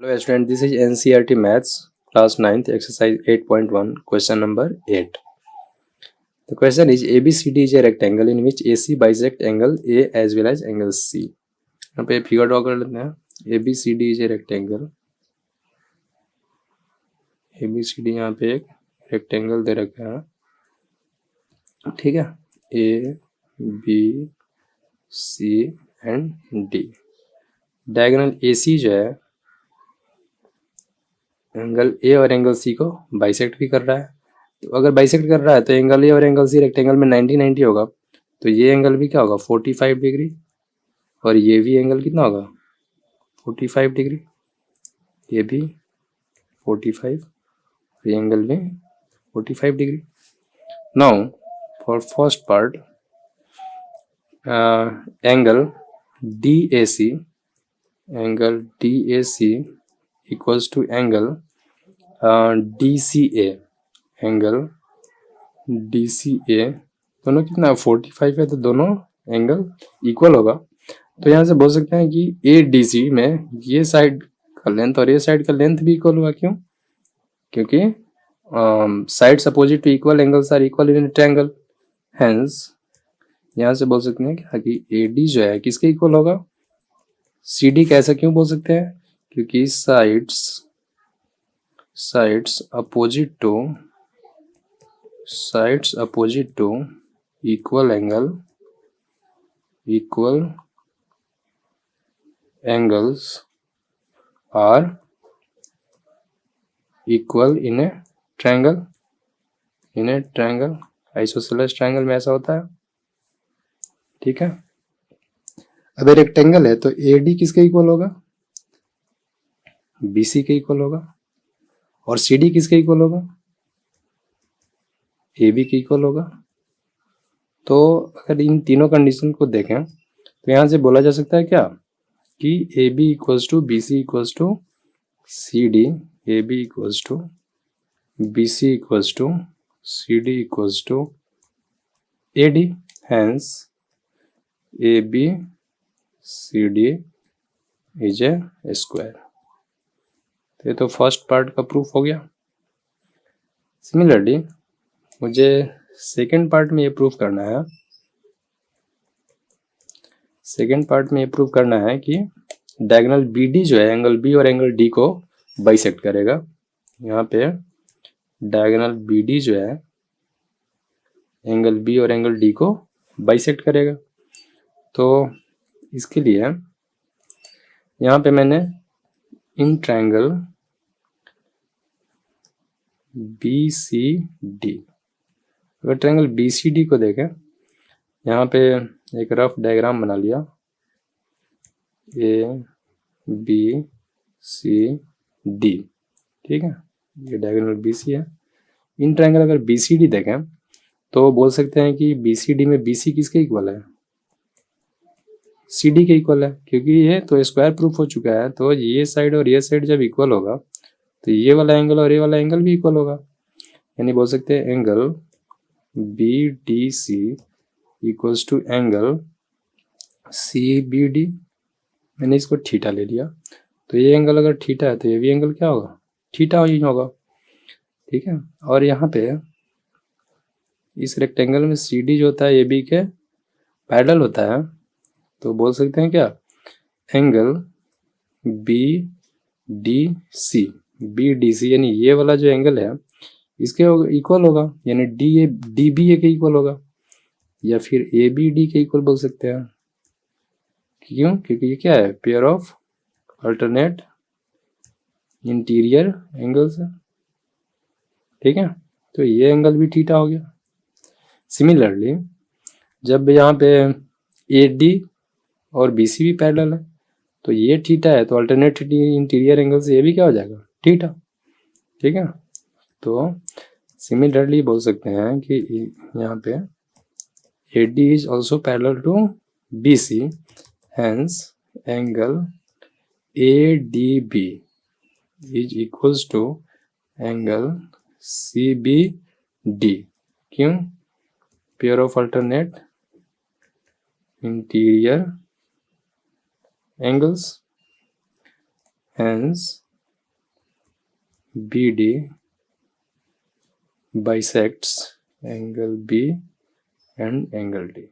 Hello student, this is NCERT Maths class 9th exercise 8.1 question number 8. The question is ABCD is a rectangle in which AC bisect angle A as well as angle C. यहाँ पे figure draw कर लेते हैं. ABCD is a rectangle. ABCD यहाँ पे एक rectangle दे रखा है, ठीक है. A, B, C and D. Diagonal AC जो है एंगल ए और एंगल सी को बाइसेक्ट भी कर रहा है. तो अगर बाइसेक्ट कर रहा है तो एंगल ए और एंगल सी रेक्टेंगल में 90-90 होगा. तो ये एंगल भी क्या होगा 45 डिग्री और ये भी एंगल कितना होगा 45 डिग्री. ये भी 45 और ये एंगल भी 45 degree. Now for first part angle DAC equals to angle DCA. Angle DCA दोनों कितना 45 है तो दोनों एंगल इक्वल होगा. तो यहाँ से बोल सकते हैं कि ADC में ये साइड का लेंथ और ये साइड का लेंथ भी इक्वल होगा. क्यों? क्योंकि sides opposite to equal angles are equal in triangle. Hence यहाँ से बोल सकते हैं क्या कि AD जो है किसके इक्वल होगा CD. कैसा क्यों बोल सकते हैं? क्योंकि sides opposite to equal angles are equal in a triangle. Isosceles triangle में ऐसा होता है, ठीक है. अब रेक्टेंगल है तो AD किसके इक्वल होगा BC के इक्वल होगा और CD किसके इक्वल होगा AB के इक्वल होगा. तो अगर इन तीनों कंडीशन को देखें तो यहाँ से बोला जा सकता है क्या कि AB equals to BC equals to CD, AB equals to BC equals to CD equals to AD. Hence ABCD is a square. ये तो फर्स्ट पार्ट का प्रूफ हो गया. सिमिलरली मुझे सेकेंड पार्ट में ये प्रूफ करना है. सेकेंड पार्ट में ये प्रूफ करना है कि डायगोनल BD जो है एंगल B और एंगल D को बाइसेक्ट करेगा. यहाँ पे डायगोनल BD जो है एंगल B और एंगल D को बाइसेक्ट करेगा. तो इसके लिए यहाँ पे मैंने इन ट्रायंगल BCD, अगर ट्रायंगल BCD को देखें यहाँ पे एक रफ डायग्राम बना लिया. ABCD, ठीक है. ये डायगोनल BC है. इन ट्रायंगल अगर BCD देखें तो बोल सकते हैं कि BCD में BC किसके इक्वल है CD के इक्वल है. क्योंकि ये तो स्क्वायर प्रूफ हो चुका है. तो ये साइड और ये साइड जब इक्वल होगा तो ये वाला एंगल और ये वाला एंगल भी इक्वल होगा. यानी बोल सकते हैं angle BDC equals to angle CBD. मैंने इसको थीटा ले लिया. तो ये एंगल अगर थीटा है तो ये भी एंगल क्या होगा थीटा ही होगा, ठीक है. और यहाँ पे इस रेक्टेंगल में CD जो होता है AB के पैरेलल होता है. तो बोल सकते हैं क्या एंगल BDC यानी ये वाला जो एंगल है इसके इक्वल होगा. यानी DBA के इक्वल होगा या फिर ABD के इक्वल बोल सकते हैं. क्यों? क्योंकि ये क्या है pair of alternate interior angles है, ठीक है. तो ये एंगल भी थीटा हो गया. सिमिलरली जब यहाँ पे AD और BC भी पैरेलल है तो ये थीटा है तो अल्टरनेट इंटीरियर एंगल से ये भी क्या हो जाएगा थीटा, ठीक है. तो सिमिलरली बोल सकते हैं कि यहाँ पे AD is also parallel to BC. Hence angle ADB is equals to angle CBD. क्यों? Pair of alternate interior angles. Hence BD bisects angle B and angle D.